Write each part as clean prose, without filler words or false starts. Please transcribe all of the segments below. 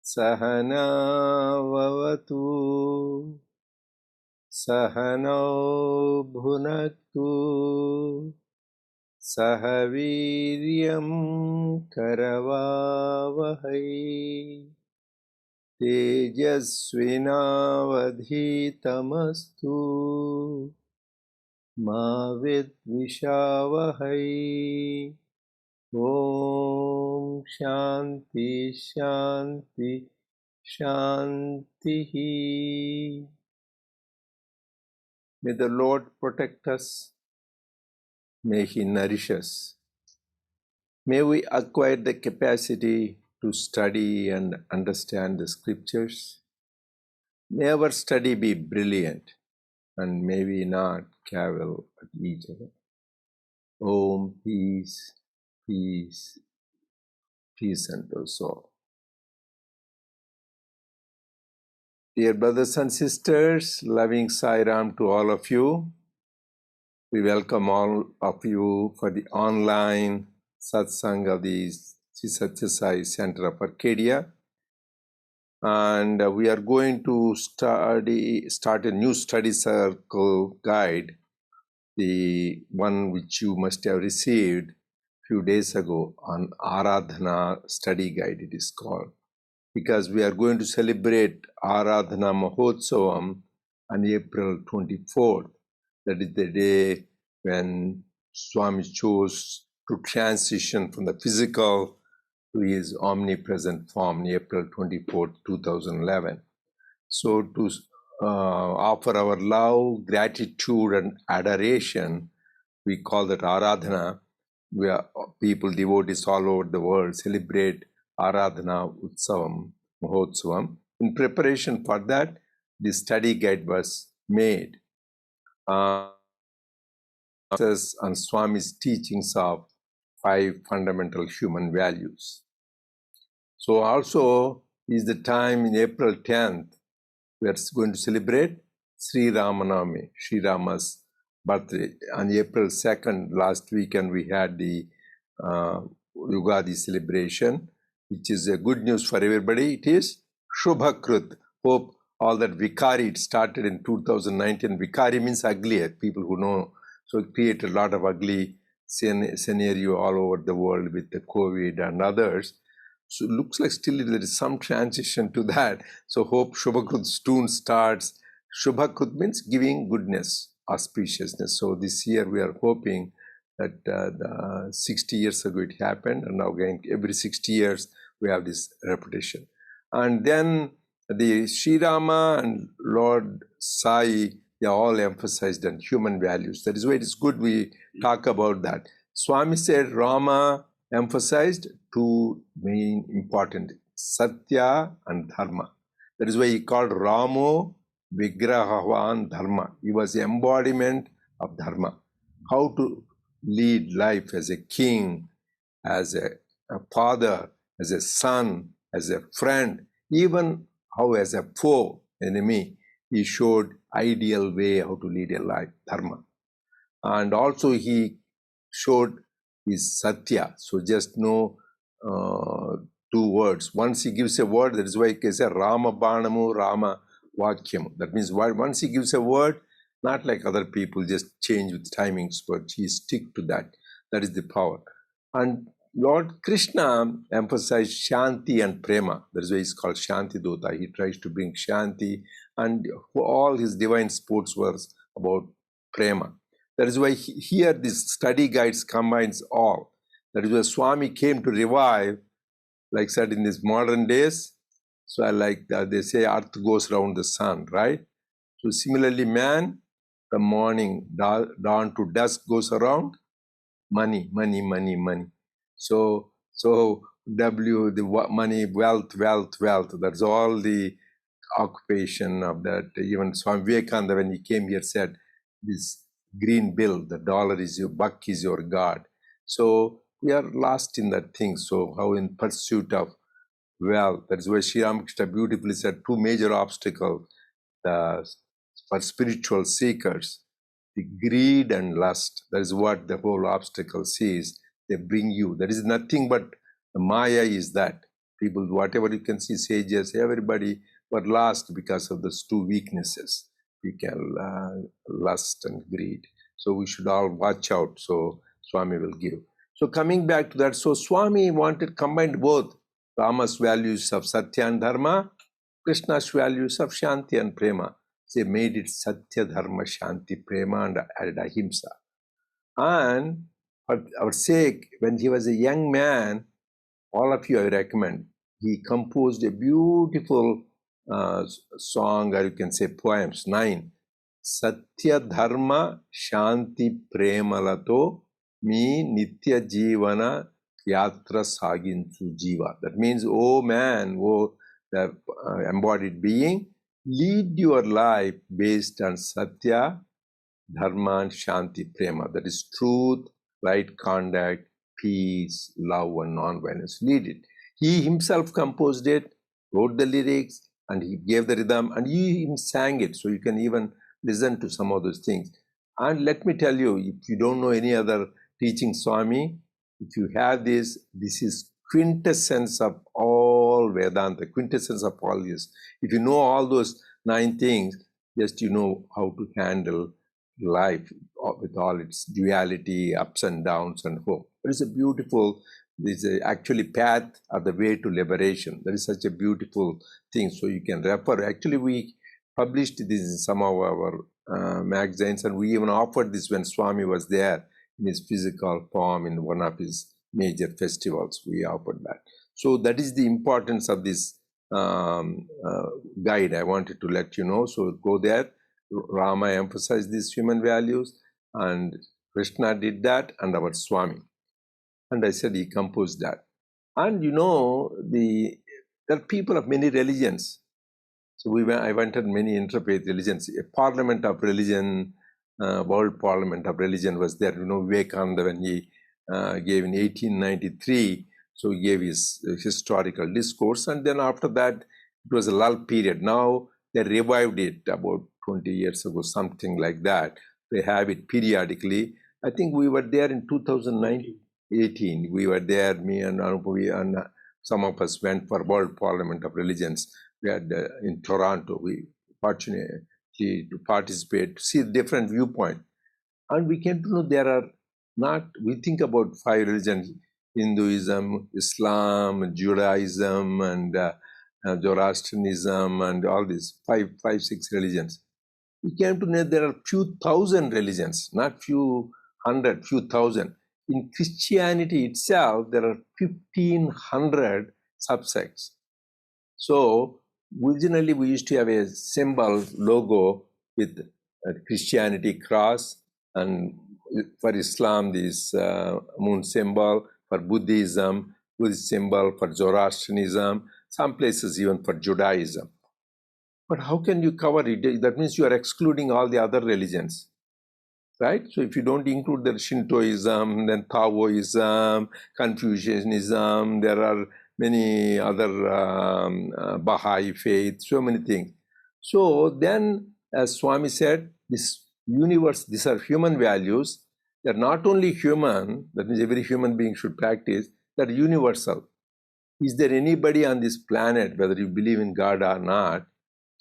Sahana vavatu Sahano bhunaktu Sahaviryam karavavahai Tejasvinavadhitamastu Ma vidvishavahai. Om Shanti Shanti Shanti. May the Lord protect us. May He nourish us. May we acquire the capacity to study and understand the scriptures. May our study be brilliant, and may we not cavil at each other. Om, peace, peace, peace unto us all. Dear brothers and sisters, loving Sai Ram to all of you. We welcome all of you for the online satsang of the Sri Sathya Sai Center of Arcadia. And we are going to start a new study circle guide, the one which you must have received a few days ago on Aradhana study guide, it is called. Because we are going to celebrate Aradhana Mahotsavam on April 24th. That is the day when Swami chose to transition from the physical to his omnipresent form on April 24th, 2011. So to offer our love, gratitude and adoration, we call that Aradhana. We are people, devotees all over the world celebrate Aradhana Mahotsavam. In preparation for that, the study guide was made on Swami's teachings of 5 fundamental human values. So also is the time in April 10th, we are going to celebrate Sri Ramanavami, Sri Rama's birthday. On April 2nd, last weekend, we had the Yugadi celebration, which is a good news for everybody. It is Shubhakrut. Hope all that Vikari, it started in 2019. Vikari means ugly, people who know. So it created a lot of ugly scenario all over the world with the COVID and others. So it looks like still there is some transition to that. So hope Shubhakrut soon starts. Shubhakrut means giving goodness, auspiciousness. So this year we are hoping that 60 years ago it happened, and now again every 60 years we have this repetition. And then the Sri Rama and Lord Sai, they all emphasized on human values. That is why it is good we talk about that. Swami said Rama emphasized 2 main important, Satya and Dharma. That is why he called Ramo Vigrahavan Dharma. He was the embodiment of Dharma. How to lead life as a king, as a father, as a son, as a friend, even how as a foe, enemy, he showed ideal way how to lead a life, Dharma. And also he showed his Satya. So just know 2 words. Once he gives a word, that is why he says Rama Banamu, Rama Vakyamu. That means once he gives a word, not like other people just change with timings, but he stick to that. That is the power. And Lord Krishna emphasized Shanti and Prema. That is why he's called Shanti Dota. He tries to bring Shanti, and all his divine sports were about Prema. That is why here this study guides combines all. That is why Swami came to revive, like said in these modern days. So I like that they say earth goes around the sun, right? So similarly, man, the morning, dawn to dusk goes around money, money, money, money. So the money, wealth. That's all the occupation of that. Even Swami Vivekananda, when he came here, said, this green bill, the dollar is your, buck is your God. So we are lost in that thing. So how in pursuit of wealth, that is why Sri Ramakrishna beautifully said, two major obstacles for spiritual seekers, the greed and lust. That is what the whole obstacle sees. They bring you. There is nothing but the Maya is that. People, whatever you can see, sages, everybody were lost because of those two weaknesses. We can lust and greed. So we should all watch out. So Swami will give. So coming back to that, so Swami wanted combined both Rama's values of Satya and Dharma, Krishna's values of Shanti and Prema. They made it Satya, Dharma, Shanti, Prema, and added Ahimsa. And for our sake, when he was a young man, all of you I recommend, he composed a beautiful song, or you can say poems, 9. Satya, Dharma, Shanti, Premalato, me Nitya Jivana Yatra Saginchu Jiva. That means, oh man, oh the embodied being, lead your life based on Satya, Dharma, and Shanti, Prema. That is truth, right conduct, peace, love, and non-violence. Lead it. He himself composed it, wrote the lyrics, and he gave the rhythm, and he sang it. So you can even listen to some of those things. And let me tell you, if you don't know any other teaching Swami, if you have this is quintessence of all Vedanta, quintessence of all this. If you know all those 9 things, just you know how to handle life with all its duality, ups and downs, and hope. It is a beautiful, this is actually path or the way to liberation. That is such a beautiful thing. So you can refer. Actually, we published this in some of our magazines, and we even offered this when Swami was there in his physical form in one of his major festivals. We offered that. So that is the importance of this guide. I wanted to let you know. So go there. Rama emphasized these human values, and Krishna did that, and our Swami. And I said he composed that. And you know, there are people of many religions. So I went at many interfaith religions. A parliament of religion, world parliament of religion was there. You know, Vivekananda, when he gave in 1893, so he gave his historical discourse. And then after that, it was a lull period. Now they revived it about 20 years ago, something like that. They have it periodically. I think we were there in 2018. We were there, me and Anupavi, and some of us went for World Parliament of Religions. We had in Toronto. We fortunately to participate, to see different viewpoint. And we came to know there are not, we think about 5 religions, Hinduism, Islam, Judaism, and Zoroastrianism, and all these 5, 6 religions. We came to know there are few thousand religions, not few hundred, few thousand. In Christianity itself, there are 1,500 subsects. So originally we used to have a symbol, logo with Christianity cross, and for Islam this moon symbol, for Buddhism, Buddhist symbol, for Zoroastrianism, some places even for Judaism. But how can you cover it? That means you are excluding all the other religions, right? So if you don't include the Shintoism, then Taoism, Confucianism, there are many other Baha'i faith, so many things. So then, as Swami said, this universe, these are human values. They're not only human, that means every human being should practice, they're universal. Is there anybody on this planet, whether you believe in God or not,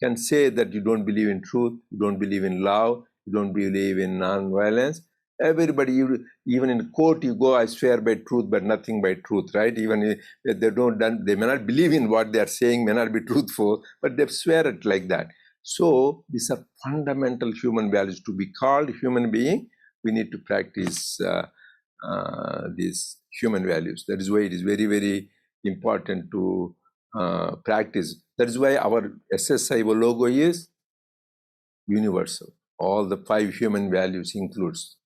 can say that you don't believe in truth, you don't believe in love, you don't believe in non-violence? Everybody, even in court, you go, I swear by truth, but nothing by truth, right? Even if they may not believe in what they are saying, may not be truthful, but they swear it like that. So these are fundamental human values. To be called human being, we need to practice these human values. That is why it is very, very important to practice. That is why our SSI logo is universal. All the 5 human values includes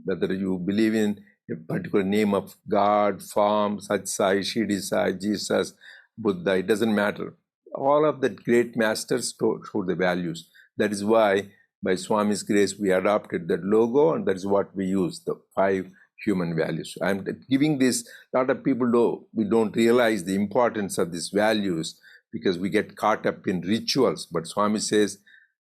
whether you believe in a particular name of God, form, Sathya Sai, Shri Sai, Jesus, Buddha, it doesn't matter. all of the great masters showed the values. That is why, by Swami's grace, we adopted that logo, and that is what we use, the 5 human values. I'm giving this, a lot of people we don't realize the importance of these values because we get caught up in rituals. But Swami says,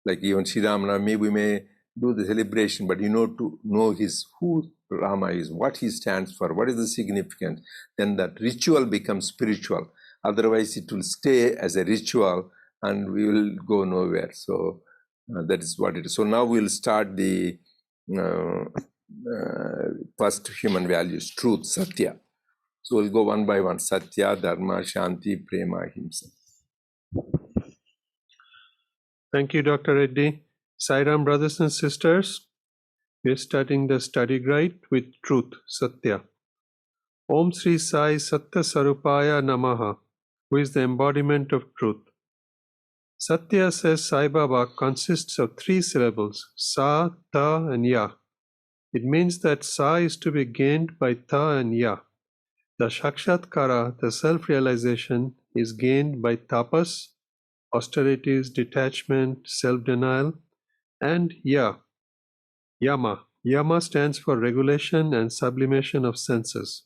like even Sri Ramanami, we may do the celebration, but to know who Rama is, what he stands for, what is the significance, then that ritual becomes spiritual. Otherwise, it will stay as a ritual and we will go nowhere. So that is what it is. So now we'll start the first human values, truth, Satya. So we'll go one by one. Satya, Dharma, Shanti, Prema, Ahimsa. Thank you, Dr. Reddy. Sairam, brothers and sisters, we're starting the study guide with truth, Satya. Om Sri Sai Sathya Sarupaya Namaha, who is the embodiment of truth. Satya, says Sai Baba, consists of 3 syllables, Sa, Ta, and Ya. It means that Sa is to be gained by Ta and Ya. The Shakshatkara, the self-realization, is gained by tapas, austerities, detachment, self-denial, and Ya, Yama. Yama stands for regulation and sublimation of senses.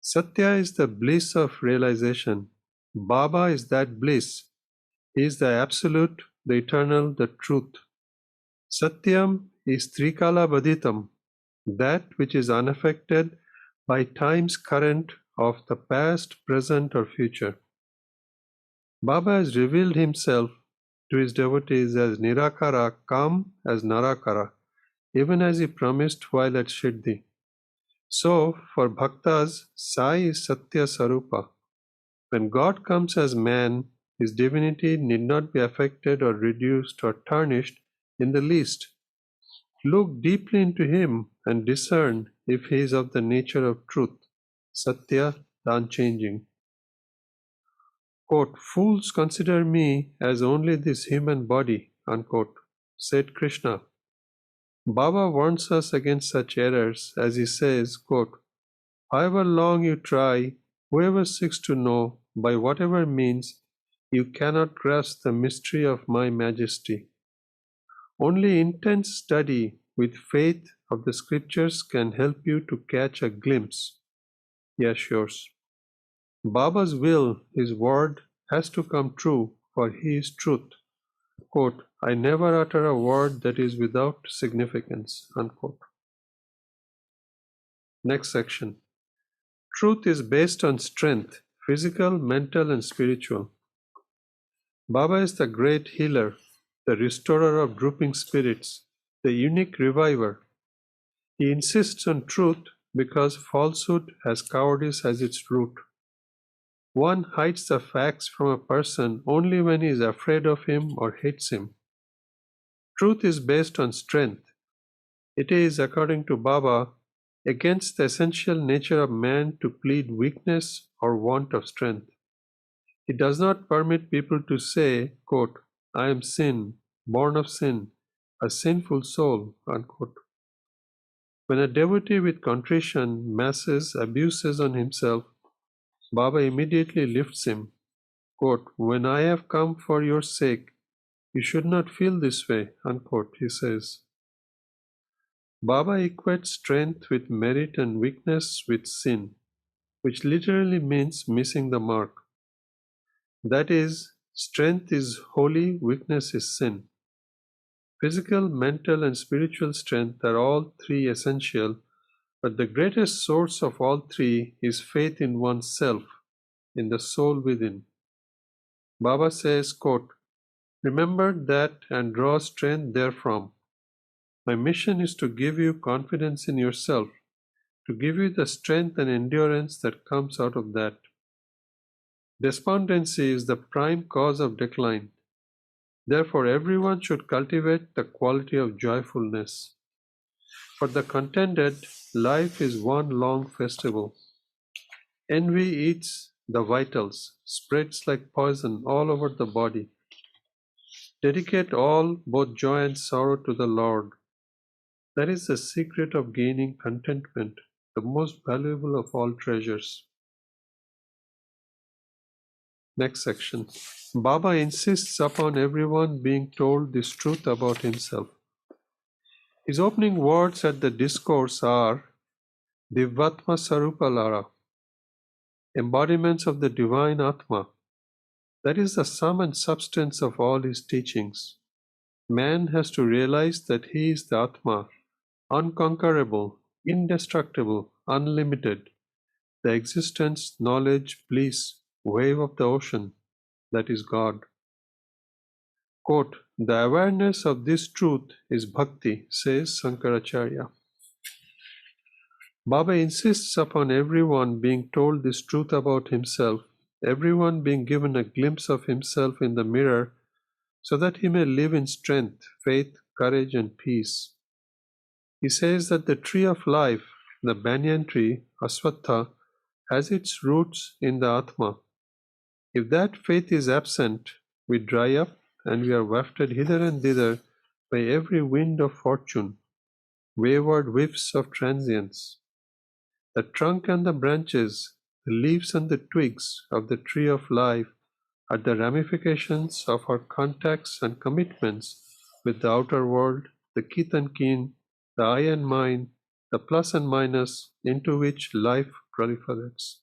Satya is the bliss of realization. Baba is that bliss. He is the absolute, the eternal, the truth. Satyam is Trikala Baditam, that which is unaffected by time's current of the past, present, or future. Baba has revealed himself to his devotees as Nirakara, come as Narakara, even as he promised while at Siddhi. So, for bhaktas, Sai is Satya Sarupa. When God comes as man, his divinity need not be affected or reduced or tarnished in the least. Look deeply into him and discern if he is of the nature of truth, Satya, the unchanging. Quote, fools consider me as only this human body, unquote, said Krishna. Baba warns us against such errors as he says, quote, however long you try, whoever seeks to know, by whatever means, you cannot grasp the mystery of my majesty. Only intense study with faith of the scriptures can help you to catch a glimpse, he assures. Baba's will, his word, has to come true, for he is truth. Quote, I never utter a word that is without significance, unquote. Next section. Truth is based on strength, physical, mental, and spiritual. Baba is the great healer, the restorer of drooping spirits, the unique reviver. He insists on truth because falsehood has cowardice as its root. One hides the facts from a person only when he is afraid of him or hates him. Truth is based on strength. It is, according to Baba, against the essential nature of man to plead weakness or want of strength. It does not permit people to say, quote, I am sin, born of sin, a sinful soul, unquote. When a devotee with contrition masses abuses on himself, Baba immediately lifts him. Quote, when I have come for your sake, you should not feel this way, unquote, he says. Baba equates strength with merit and weakness with sin, which literally means missing the mark. That is, strength is holy, weakness is sin. Physical, mental, and spiritual strength are all 3 essential, but the greatest source of all 3 is faith in oneself, in the soul within. Baba says, quote, remember that and draw strength therefrom. My mission is to give you confidence in yourself, to give you the strength and endurance that comes out of that. Despondency is the prime cause of decline. Therefore, everyone should cultivate the quality of joyfulness. For the contented, life is one long festival. Envy eats the vitals, spreads like poison all over the body. Dedicate all, both joy and sorrow, to the Lord. That is the secret of gaining contentment, the most valuable of all treasures. Next section. Baba insists upon everyone being told this truth about himself. His opening words at the discourse are Divatma Sarupalara, embodiments of the divine Atma. That is the sum and substance of all his teachings. Man has to realize that he is the Atma, unconquerable, indestructible, unlimited, the existence, knowledge, bliss, wave of the ocean, that is God. Quote, the awareness of this truth is bhakti, says Sankaracharya. Baba insists upon everyone being told this truth about himself, everyone being given a glimpse of himself in the mirror, so that he may live in strength, faith, courage, and peace. He says that the tree of life, the banyan tree, Aswatha, has its roots in the Atma. If that faith is absent, we dry up and we are wafted hither and thither by every wind of fortune, wayward whiffs of transience. The trunk and the branches, the leaves and the twigs of the tree of life are the ramifications of our contacts and commitments with the outer world, the kith and kin, the I and mine, the plus and minus into which life proliferates.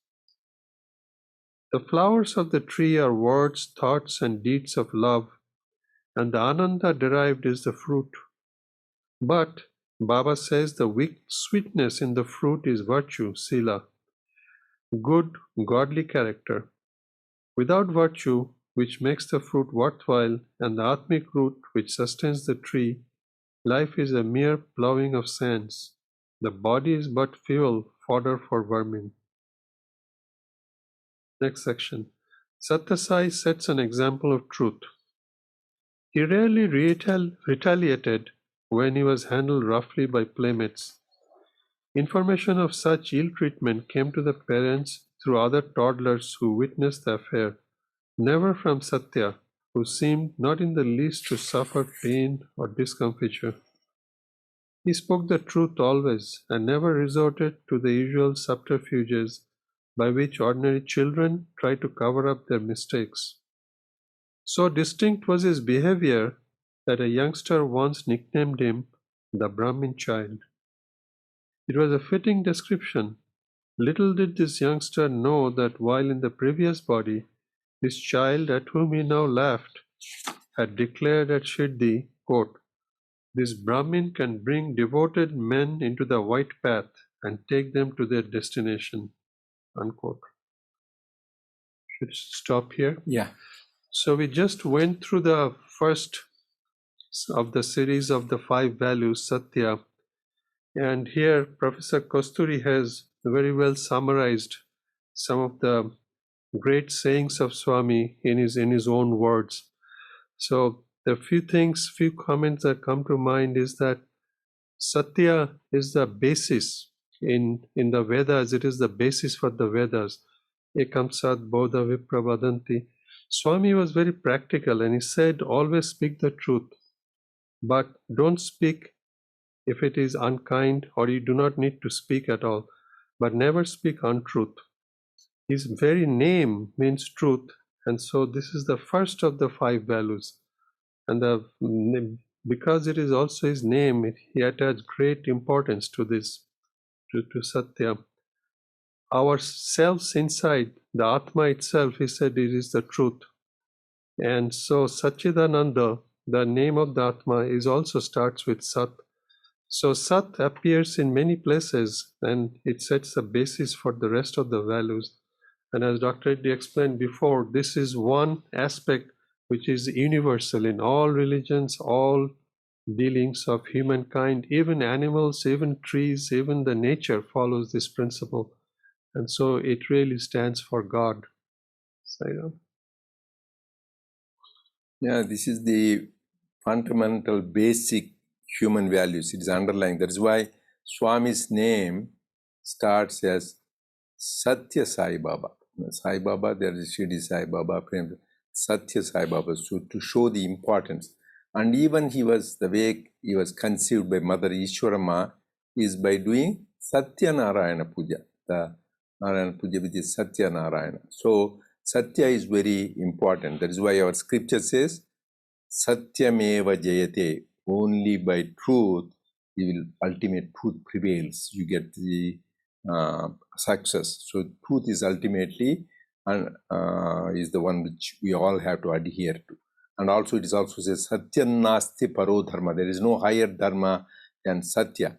The flowers of the tree are words, thoughts, and deeds of love, and the ananda derived is the fruit. But Baba says the sweetness in the fruit is virtue, sila, good, godly character. Without virtue, which makes the fruit worthwhile, and the atmic root which sustains the tree, life is a mere ploughing of sands. The body is but fuel, fodder for vermin. Next section. Sathya Sai sets an example of truth. He rarely retaliated when he was handled roughly by playmates. Information of such ill treatment came to the parents through other toddlers who witnessed the affair, never from Satya, who seemed not in the least to suffer pain or discomfiture. He spoke the truth always and never resorted to the usual subterfuges by which ordinary children try to cover up their mistakes. So distinct was his behavior that a youngster once nicknamed him the Brahmin Child. It was a fitting description. Little did this youngster know that while in the previous body, this child at whom he now laughed had declared at Shirdi, quote, this Brahmin can bring devoted men into the white path and take them to their destination, unquote. Should stop here? Yeah. So we just went through the first of the series of the 5 values, Satya. And here Professor Kosturi has very well summarized some of the great sayings of Swami in his own words. So the few comments that come to mind is that Satya is the basis in the Vedas. It is the basis for the Vedas. Ekam sat bodha vipravadanti. Swami was very practical and he said, always speak the truth, but don't speak if it is unkind, or you do not need to speak at all, but never speak untruth. His very name means truth, and so this is the first of the 5 values. And because it is also his name, he attached great importance to this, to Satya. Our selves inside, the Atma itself, he said, it is the truth. And so Satchidananda, the name of the Atma, is also starts with Sat. So Sat appears in many places and it sets the basis for the rest of the values. And as Dr. Reddy explained before, this is one aspect which is universal in all religions, all dealings of humankind, even animals, even trees, even the nature follows this principle. And so it really stands for God. Yeah, this is the fundamental basic human values. It is underlying. That is why Swami's name starts as Sathya Sai Baba. Sai Baba, there is Shri Sai Baba, Sathya Sai Baba, so to show the importance. And even the way he was conceived by Mother Ishwarama is by doing Satya Narayana Puja. The Narayana Puja with is Satya Narayana. So Satya is very important. That is why our scripture says, Satyameva Jayate. Only by truth, ultimate truth prevails. You get the success. So truth is ultimately and is the one which we all have to adhere to. And also it is also says Satyam Nasti Paro Dharma. There is no higher dharma than Satya.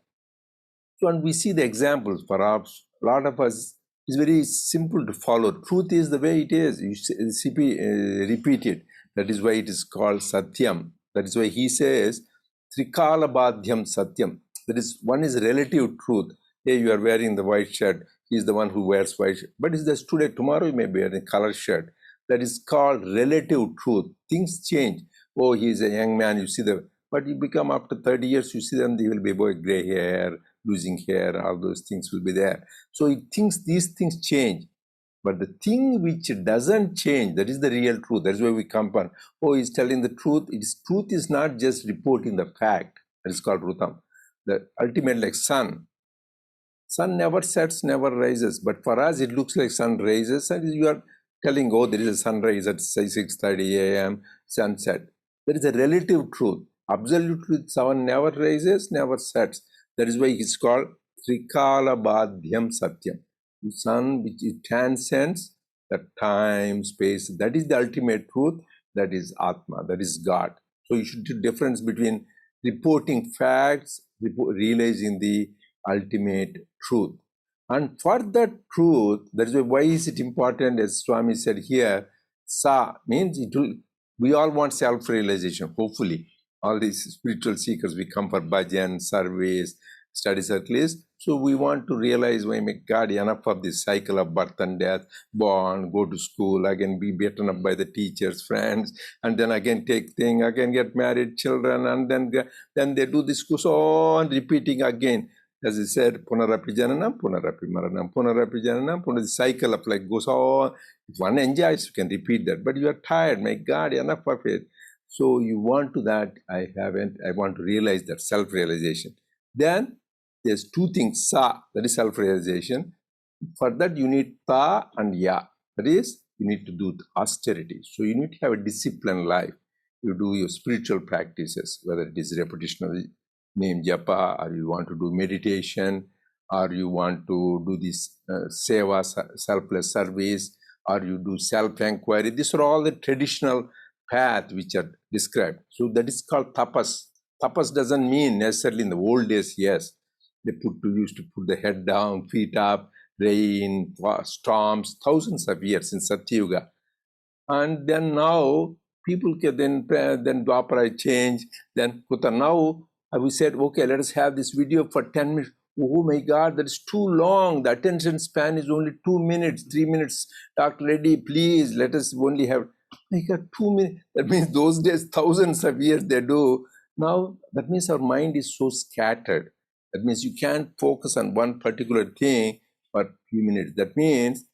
So, and we see the examples. Perhaps a lot of us, it's very simple to follow. Truth is the way it is. You repeat it. That is why it is called Satyam. That is why he says Trikala Badhyam Satyam. That is, one is relative truth. Hey, you are wearing the white shirt. He is the one who wears white shirt. But it's just today, tomorrow you may wear a color shirt. That is called relative truth. Things change. Oh, he is a young man, you see the, but you become after 30 years, you see them, they will be about gray hair, losing hair, all those things will be there. So these things change. But the thing which doesn't change, that is the real truth. That is why we compare. Oh, he's telling the truth. Truth is not just reporting the fact. That is called Rutam. The ultimate, like sun. Sun never sets, never rises. But for us, it looks like sun rises. And you are telling, oh, there is a sunrise at 6:30 a.m., sunset. There is a relative truth. Absolute truth, sun never rises, never sets. That is why it's called Trikala Badhyam Satyam. The sun which it transcends the time, space. That is the ultimate truth. That is Atma. That is God. So you should do difference between reporting facts, realizing the ultimate truth. And for that truth, that is why is it important, as Swami said here, Sa means it will, we all want self-realization, hopefully. All these spiritual seekers, we come for bhajan, service, study circles. So we want to realize, why make God enough of this cycle of birth and death, born, go to school, again be beaten up by the teachers, friends, and then again take thing, again get married, children, and then they do this so on, repeating again. As I said, punarapi jananam, punarapi maranam, punarapi jananam, the cycle of like goes on. If one enjoys, you can repeat that. But you are tired, my God, enough of it. So you want to that, I want to realize that self-realization. Then there's two things, sa, that is self-realization. For that you need ta and ya. That is, you need to do austerity. So you need to have a disciplined life. You do your spiritual practices, whether it is repetition of name japa, or you want to do meditation, or you want to do this seva, selfless service, or you do self-inquiry. These are all the traditional paths which are described. So that is called tapas. Tapas doesn't mean necessarily in the old days, yes. They used to put the head down, feet up, rain, storms, thousands of years in Satyuga. And then now, people can then Dwapara change, then Kuta. Now, we said, okay, let us have this video for 10 minutes. Oh my God, that is too long. The attention span is only 2 minutes, 3 minutes. Dr. Reddy, please, let us only have, my God, 2 minutes. That means those days, thousands of years they do. Now, that means our mind is so scattered. That means you can't focus on one particular thing for a few minutes. That means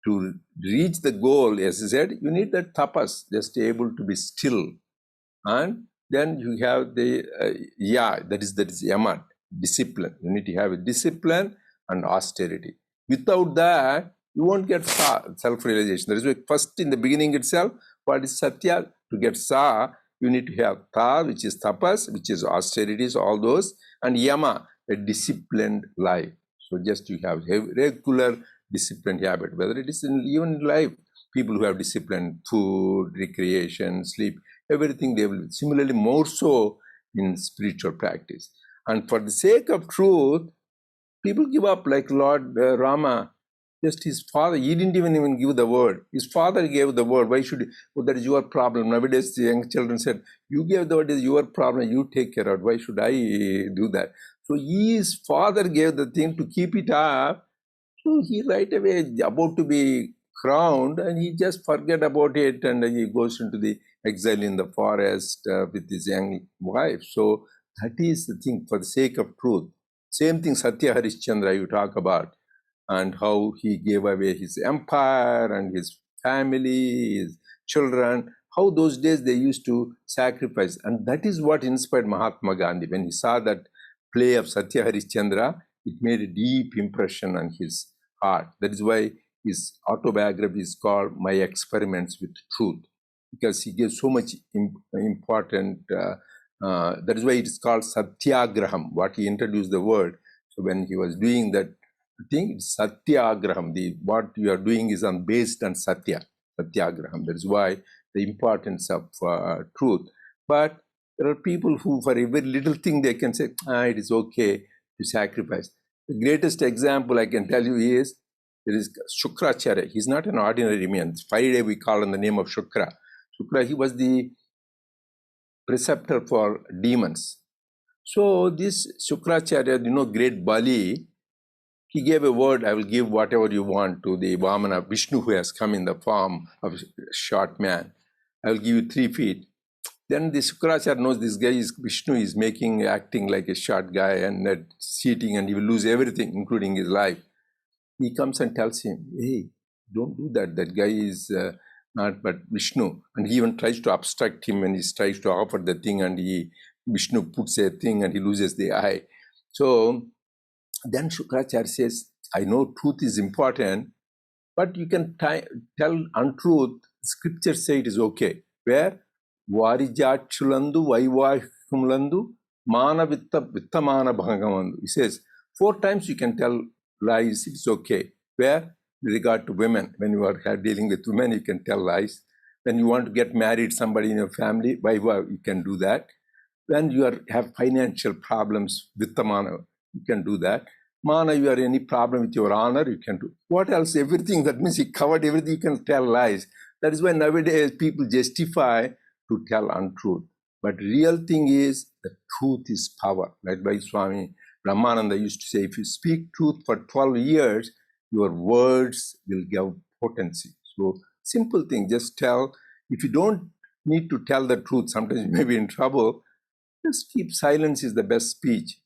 to reach the goal, as I said, you need that tapas, just able to be still. And then you have the, that is yama, discipline. You need to have a discipline and austerity. Without that, you won't get self-realization. That is why first in the beginning itself, what is satya? To get sa, you need to have ta, which is tapas, which is austerities, all those, and yama, a disciplined life. So just you have regular disciplined habit, whether it is even in life, people who have disciplined food, recreation, sleep, everything, they will similarly more so in spiritual practice. And for the sake of truth, people give up, like Lord Rama. Just his father, he didn't even give the word. His father gave the word. Why should he? Oh, that is your problem. Nowadays, the young children said, you gave the word, is your problem, you take care of it. Why should I do that? So his father gave the thing to keep it up. So he right away about to be crowned, and he just forget about it, and he goes into the exile in the forest with his young wife. So that is the thing, for the sake of truth. Same thing Satya Harishchandra you talk about, and how he gave away his empire and his family, his children, how those days they used to sacrifice. And that is what inspired Mahatma Gandhi. When he saw that play of Satya Harishchandra, it made a deep impression on his heart. That is why his autobiography is called My Experiments with Truth, because he gives so much important, that is why it is called Satyagraham, what he introduced the word. So when he was doing that thing, it's Satyagraham, what you are doing is based on Satyagraham. That is why the importance of truth. But there are people who, for every little thing, they can say, it is okay to sacrifice. The greatest example I can tell you is, there is Shukracharya. He's not an ordinary man. Friday we call him the name of Shukra. Shukra, he was the preceptor for demons. So this Shukracharya, great Bali, he gave a word, I will give whatever you want to the Vamana, Vishnu, who has come in the form of a short man. I will give you 3 feet. Then the Shukracharya knows this guy is Vishnu, is acting like a short guy and cheating, and he will lose everything, including his life. He comes and tells him, hey, don't do that. That guy is not but Vishnu. And he even tries to obstruct him when he tries to offer the thing, and Vishnu puts a thing and he loses the eye. So then Shukracharya says, I know truth is important, but you can tell untruth. Scriptures say it is okay. Where? Varijachulandu, Vaivahumulandu, Mana Vittamana Bhagavandu. He says, 4 times you can tell lies, it's okay. Where? With regard to women. When you are dealing with women, you can tell lies. When you want to get married, somebody in your family, Vaiva, you can do that. When you have financial problems, Vittamana, you can do that. Mana, you have any problem with your honor, you can do. What else? Everything. That means he covered everything. You can tell lies. That is why nowadays people justify to tell untruth. But real thing is, the truth is power. Like by Swami Brahmananda used to say, if you speak truth for 12 years, your words will give potency. So simple thing, just tell. If you don't need to tell the truth, sometimes you may be in trouble, just keep silence is the best speech,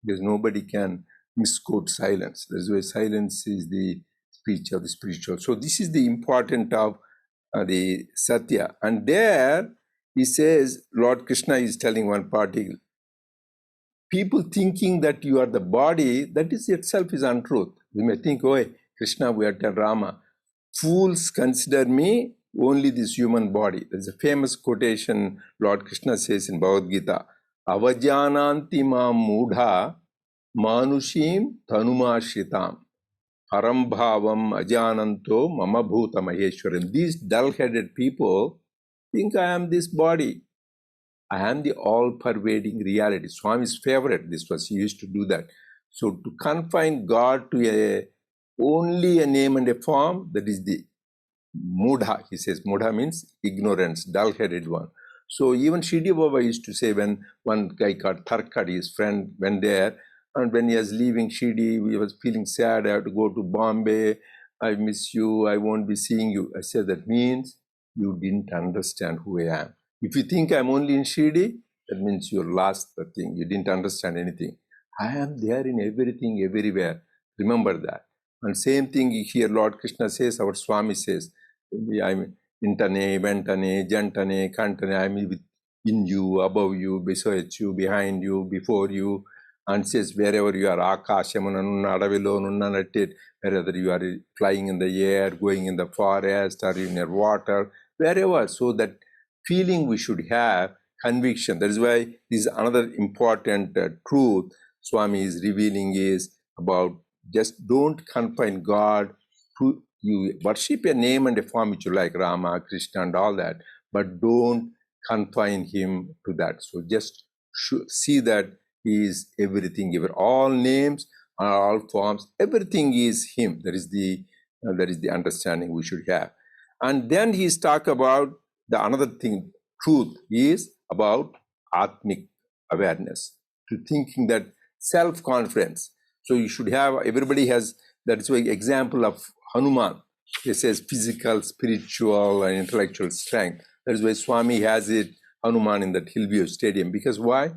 because nobody can misquote silence. That's why silence is the speech of the spiritual. So this is the important of the Satya. And there he says, Lord Krishna is telling one party, people thinking that you are the body, that is itself is untruth. You may think, oh, Krishna, we are telling Rama, fools consider me only this human body. There's a famous quotation Lord Krishna says in Bhagavad Gita, Avajananti ma mudha manushim tanumashritam parambhavam ajananto mama bhuta maheshwaram. These dull-headed people think I am this body. I am the all-pervading reality. Swami's favorite, this was, he used to do that. So to confine God to only a name and a form, that is the mudha. He says mudha means ignorance, dull-headed one. So even Shidi Baba used to say, when one guy called Tarkad, his friend, went there, and when he was leaving Shidi, he was feeling sad, I have to go to Bombay, I miss you, I won't be seeing you. I said, that means you didn't understand who I am. If you think I'm only in Shidi, that means you lost the thing. You didn't understand anything. I am there in everything, everywhere. Remember that. And same thing here, Lord Krishna says, our Swami says, I'm intane, ventane, jantane, kantane, I'm in you, above you, beside you, behind you, before you. And says, wherever you are, akashamananunna adavilo nunna nattit, wherever you are flying in the air, going in the forest, or in your water, wherever. So that feeling we should have, conviction. That is why this is another important truth Swami is revealing, is about just don't confine God to, you worship a name and a form which you like, Rama, Krishna and all that, but don't confine him to that. So just see that he is everything, all names, all forms, everything is him. That is the understanding we should have. And then he's talk about the another thing, truth is about Atmic awareness, to thinking that self-confidence. So you should have, everybody has, that's why example of Hanuman. He says physical, spiritual, and intellectual strength. That is why Swami has it, Hanuman, in that Hillview Stadium. Because why?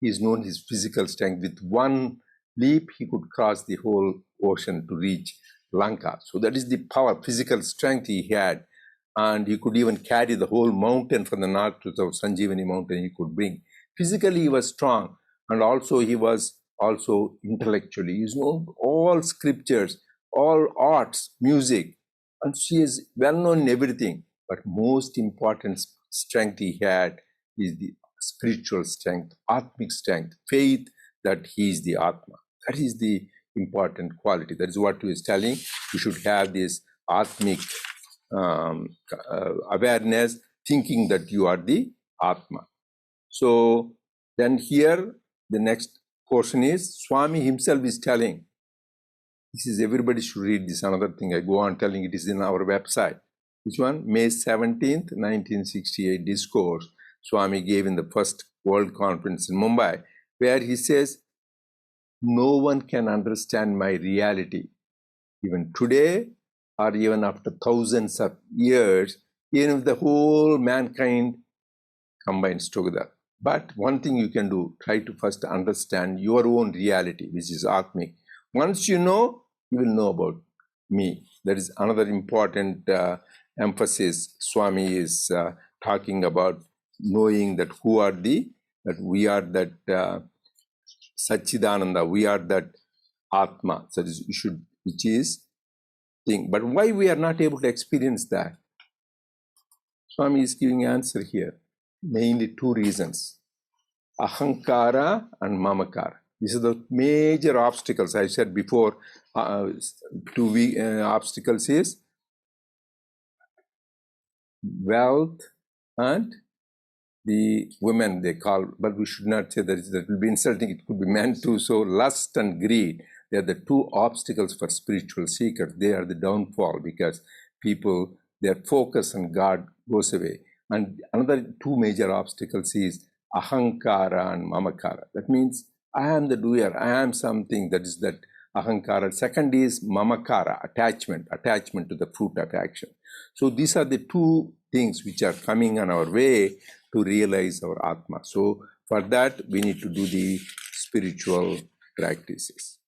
He is known his physical strength. With one leap, he could cross the whole ocean to reach Lanka. So that is the power, physical strength he had. And he could even carry the whole mountain from the north to the Sanjeevani mountain he could bring. Physically, he was strong. And also, he was also intellectually. He known all scriptures. all arts, music, and she is well known in everything. But most important strength he had is the spiritual strength, atmic strength, faith that he is the Atma. That is the important quality. That is what he is telling. You should have this atmic awareness, thinking that you are the Atma. So then here, the next portion is Swami himself is telling. This is, everybody should read this. Another thing I go on telling, it is in our website. Which one? May 17th, 1968 discourse Swami gave in the first World Conference in Mumbai, where he says, no one can understand my reality, even today or even after thousands of years, even if the whole mankind combines together. But one thing you can do, try to first understand your own reality, which is Atmic. Once you know, you will know about me. That is another important emphasis Swami is talking about, knowing that who are that we are that Satchidananda, we are that Atma, so you should, which is thing. But why we are not able to experience that? Swami is giving answer here. Mainly two reasons. Ahamkara and Mamakara. These are the major obstacles. I said before, two obstacles is wealth and the women they call, but we should not say that will be insulting. It could be men too. So lust and greed, they are the two obstacles for spiritual seekers. They are the downfall because people, their focus on God goes away. And another two major obstacles is Ahamkara and Mamakara. That means I am the doer, I am something, that is that Ahamkara. Second is Mamakara, attachment to the fruit of action. So these are the two things which are coming on our way to realize our Atma. So for that, we need to do the spiritual practices.